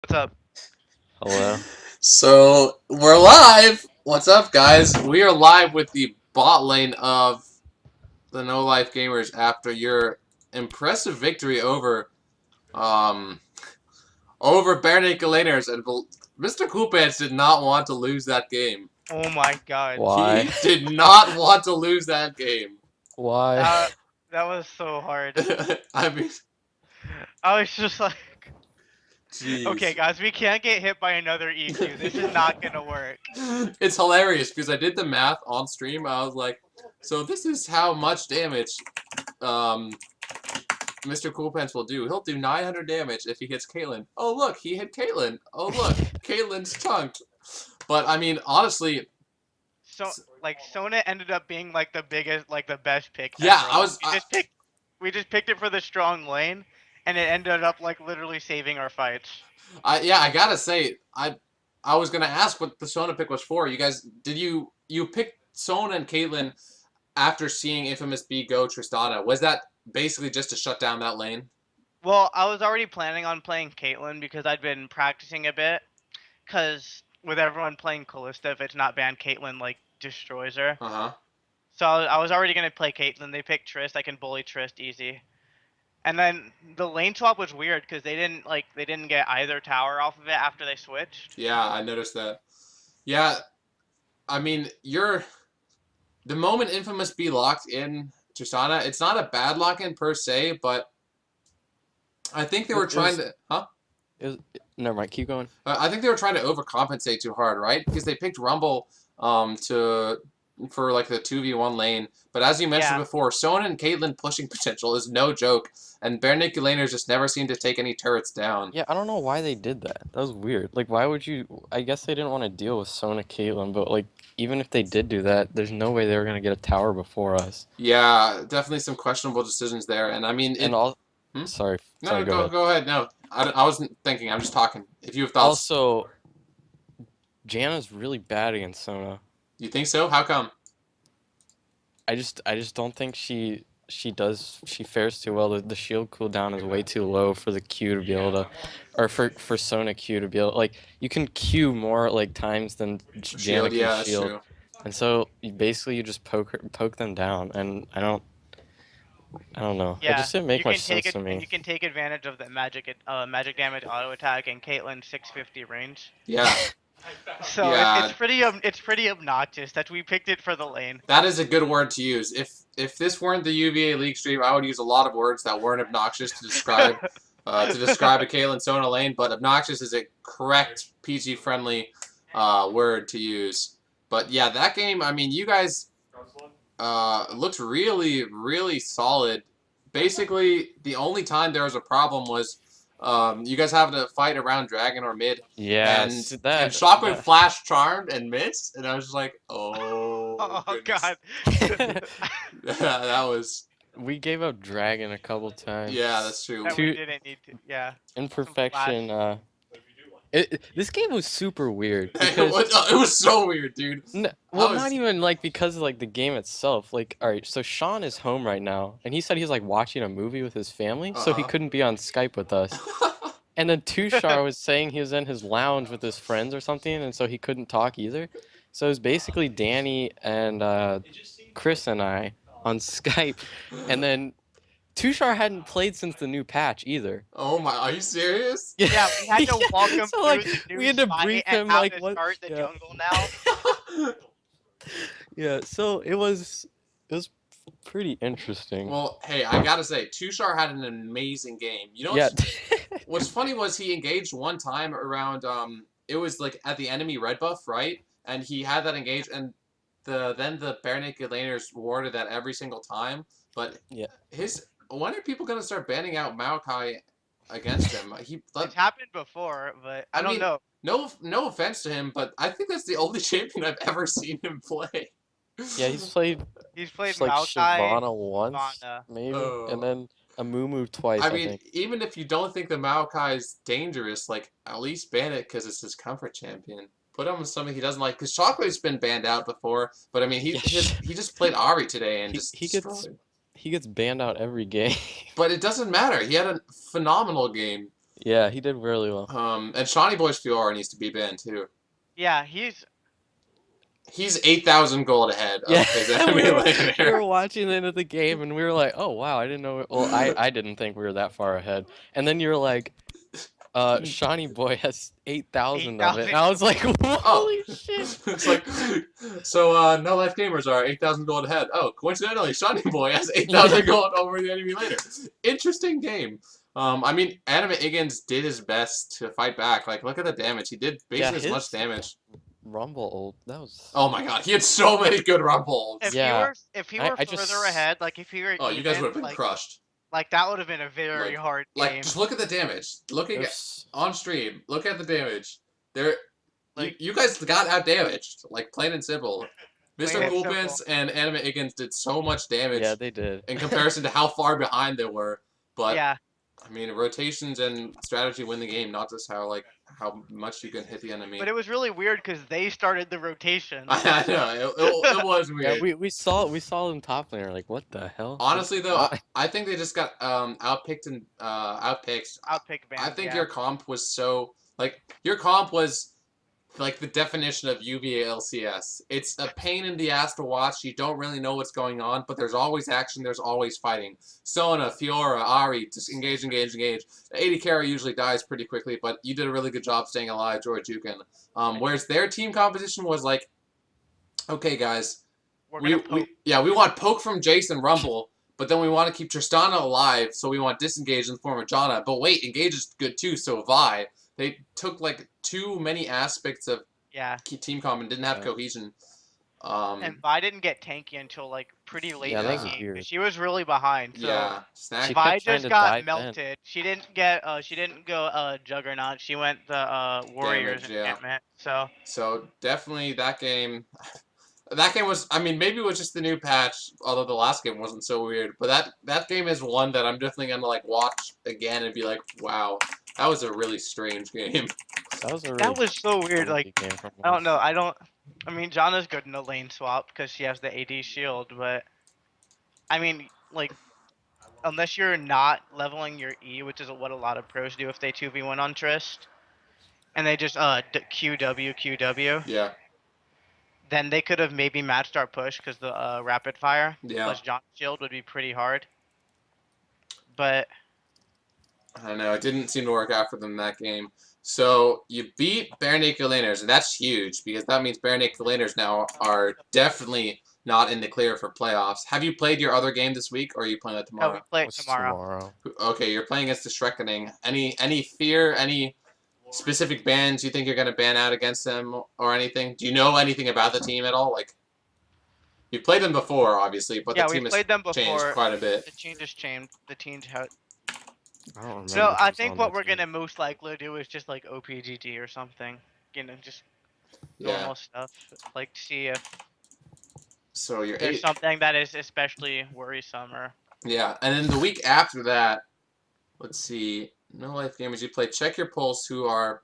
What's up? Hello. So we're live. What's up, guys? We are live with the bot lane of the No Life Gamers after your impressive victory um over Bare Naked Laners, and Mr. Coolpants did not want to lose that game. Oh my god. Why? He did not want to lose that game. Why? That was so hard. I mean, I was just like, okay, jeez. guys, we can't get hit by another EQ. This is not gonna work. It's hilarious because I did the math on stream. I was like, so this is how much damage um Mr. Coolpants will do. He'll do 900 damage if he hits Caitlyn. Oh look, he hit Caitlyn. Oh look, Caitlyn's chunked. But I mean, honestly, So, like, Sona ended up being like the biggest, like the best pick. yeah, ever. I was. We just picked it for the strong lane, and it ended up like literally saving our fights. Yeah, I gotta say, I was gonna ask what the Sona pick was for. You guys, did you pick Sona and Caitlyn after seeing Infamous B go Tristana? Was that basically just to shut down that lane? Well, I was already planning on playing Caitlyn because I'd been practicing a bit. Cause with everyone playing Callista, if it's not banned, Caitlyn like destroys her. Uh-huh. So I was already gonna play Caitlyn. They picked Trist. I can bully Trist easy. And then the lane swap was weird because they didn't get either tower off of it after they switched. Yeah, I noticed that. Yeah, I mean, the moment Infamous B locked in Tristana, it's not a bad lock-in per se, but I think they were trying to... Huh? Never mind. Keep going. I think they were trying to overcompensate too hard, right? Because they picked Rumble for like the 2v1 lane. But as you mentioned before, Sona and Caitlyn pushing potential is no joke. And Bare Naked Laners just never seem to take any turrets down. Yeah, I don't know why they did that. That was weird. Like, why would you... I guess they didn't want to deal with Sona Caitlyn, but, like, even if they did do that, there's no way they were going to get a tower before us. Yeah, definitely some questionable decisions there. And I mean... Sorry. No, Sorry, go ahead. No, I wasn't thinking. I'm just talking. If you have thoughts... Also, Janna's really bad against Sona. You think so? How come? I just don't think she fares too well. The shield cooldown is way too low for the Q to be able to, or for Sona Q to be able, like, you can Q more like times than Janna can shield. True. And so you just poke them down, and I don't know. Yeah, it just didn't make much sense to me. You can take advantage of the magic damage auto attack and Caitlyn's 650 range. Yeah. So it's pretty obnoxious that we picked it for the lane. That is a good word to use. If this weren't the UVA League stream, I would use a lot of words that weren't obnoxious to describe a Caitlyn Sona lane, but obnoxious is a correct PG friendly word to use. But yeah, that game, I mean, you guys looked really, really solid. Basically, the only time there was a problem was you guys having to fight around Dragon or mid. Yeah, and Shockwave flashed charmed and missed, and I was just like, oh god. That was... We gave up Dragon a couple times. Yeah, that's true. We didn't need to, yeah. Imperfection, this game was super weird. It was so weird, dude. Not even like because of like the game itself. Like, all right, so Sean is home right now, and he said he's like watching a movie with his family, so he couldn't be on Skype with us. And then Tushar was saying he was in his lounge with his friends or something, and so he couldn't talk either. So it was basically Danny and Chris and I on Skype, and then Tushar hadn't played since the new patch either. Oh my, are you serious? Yeah, we had to walk him through the new we had to brief him like what start the jungle now. Yeah, so it was pretty interesting. Well, hey, I gotta say, Tushar had an amazing game. You know what's funny was he engaged one time around it was like at the enemy red buff, right? And he had that engaged, and then the Bare Naked Laners warded that every single time. But yeah, when are people gonna start banning out Maokai against him? It's happened before, but I don't know. No offense to him, but I think that's the only champion I've ever seen him play. Yeah, he's played like Maokai, Shyvana once, maybe, and then a Mumu twice. I mean, think. Even if you don't think the Maokai is dangerous, like, at least ban it because it's his comfort champion. Put him with something he doesn't like, because Shockwave's been banned out before, but I mean, he just played Ari today and he gets banned out every game. But it doesn't matter. He had a phenomenal game. Yeah, he did really well. And Shawnee Boy's Fiora needs to be banned too. Yeah, He's 8,000 gold ahead of Yeah, his enemy we laner. were watching the end of the game and we were like, oh wow, I didn't know. Well, I didn't think we were that far ahead. And then you were like, Shawnee Boy has 8,000 of it. 8,000. And I was like, Oh, holy shit. it's like, so No Life Gamers are 8,000 gold ahead. Oh, coincidentally, Shawnee Boy has 8,000 gold over the enemy laner. Interesting game. I mean, Anime Iggins did his best to fight back. Like, look at the damage. He did basically as much damage. Rumble ult, that was. Oh my god, he had so many good rumbles. if Yeah, he were I further just- ahead, like if he were Oh, you guys even, would have been like, crushed. like that would have been a very hard Like, game. just look at the damage. Looking It at was- on stream, look at the damage. There, Like- you guys got out damaged. Like plain and simple. Mr. Plain and Coolpants and Anime Iggins did so much damage Yeah, they did. in comparison to how far behind they were. But Yeah, I mean, rotations and strategy win the game, not just how much you can hit the enemy. but it was really weird because they started the rotation. I know it was weird. Yeah, we saw them top laner. Like, what the hell? Honestly, though, What? I think they just got outpicked and outpicked. Outpick band. I think yeah. your comp was so your comp was like the definition of UVa LCS. It's a pain in the ass to watch. You don't really know what's going on, but there's always action. There's always fighting. Sona, Fiora, Ari, just engage. The AD carry usually dies pretty quickly, but you did a really good job staying alive, Droid Jukin. Whereas their team composition was like, okay, guys, We're gonna poke. we want poke from Jace and Rumble, but then we want to keep Tristana alive, so we want disengage in the form of Janna. But wait, engage is good too, so Vi. They took like too many aspects of Yeah, team comp and didn't have Yeah. cohesion. and Vi didn't get tanky until like pretty late Yeah, in that the was game. weird. 'Cause she was really behind. So Yeah, Snack. She Vi kept trying just to got dive in. melted. She didn't go Juggernaut. She went the Warriors Damage, yeah. encampment. So So definitely that game. That game was, I mean, maybe it was just the new patch, although the last game wasn't so weird. But that game is one that I'm definitely gonna like watch again and be like, wow, that was a really strange game. That was a really that was so weird. funky Like game from I don't us. know. I mean, Janna's good in the lane swap because she has the AD shield, but I mean, like, unless you're not leveling your E, which is what a lot of pros do if they 2v1 on Trist, and they just QW, Yeah, then they could have maybe matched our push because the rapid fire yeah. plus John's shield would be pretty hard. But I don't know. It didn't seem to work out for them in that game. So you beat Bare Naked Laners, and that's huge because that means Bare Naked Laners now are definitely not in the clear for playoffs. Have you played your other game this week, or are you playing that we tomorrow? play it What's tomorrow. Okay, you're playing against the Shrekkening. Any fear, any specific bans you think you're gonna ban out against them or anything? Do you know anything about the team at all? Like, you played them before, obviously, but Yeah, the we team has played them changed before. quite a bit. The team just changed. The team how. I don't remember. So I who's think on what that we're team. gonna most likely do is just like OPGG or something. You know, just Yeah. normal stuff. Like see if So you're there's eight. something that is especially worrisome or. Yeah, and then the week after that, let's see, No Life Gamers, you play Check Your Pulse, who are,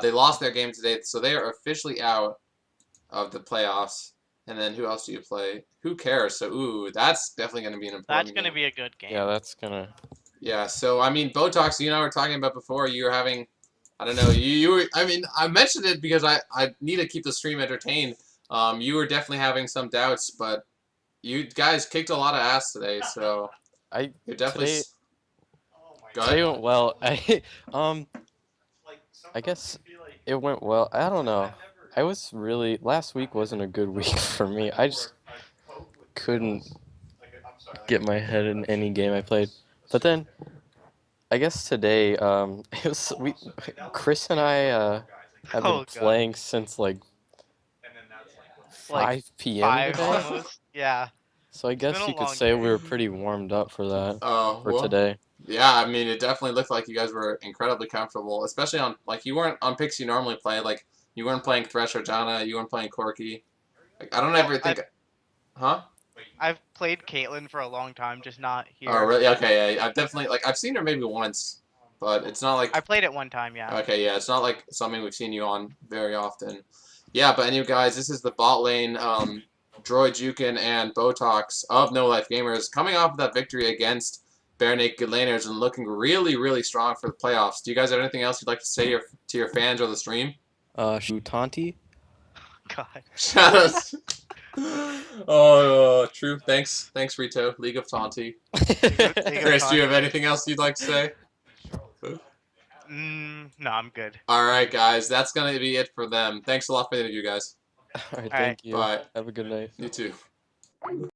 they lost their game today, so they are officially out of the playoffs. And then who else do you play? Who cares? So, ooh, that's definitely going to be an important That's gonna game. be a good game. Yeah, that's gonna. Yeah, so, I mean, Boetox, you and I were talking about before, you were having, I don't know, you were, I mean, I mentioned it because I need to keep the stream entertained. You were definitely having some doubts, but you guys kicked a lot of ass today, so you're definitely. Today- Go Today ahead. went well. I guess it went well. I don't know. I was really last week wasn't a good week for me. I just couldn't get my head in any game I played. But then I guess today it was Chris and I have Oh, been God. playing since like Like 5 p.m. 5 today. almost. Yeah. So I guess been a you could long say day. we were pretty warmed up for that Oh, for well, today. yeah, I mean, it definitely looked like you guys were incredibly comfortable, especially on, like, you weren't on picks you normally play, like, you weren't playing Thresh or Janna, you weren't playing Corki. Like, I don't ever think, huh? I've played Caitlyn for a long time, just not here. Oh, really? Okay, yeah, I've definitely, like, I've seen her maybe once, but it's not like, I played it one time, yeah. okay, yeah, it's not like something we've seen you on very often. Yeah, but anyway, guys, this is the bot lane, Droid Jukin and Boetox of No Life Gamers coming off of that victory against bare naked laners and looking really, really strong for the playoffs. Do you guys have anything else you'd like to say to your fans or the stream? Tanti. God. Shout out. Oh, true. Thanks, Rito. League of Taunty. League of Chris, do you have Taunty. anything else you'd like to say? No, I'm good. All right, guys. That's going to be it for them. Thanks a lot for the interview, guys. All right, All right. thank you. Bye. Have a good night. You too.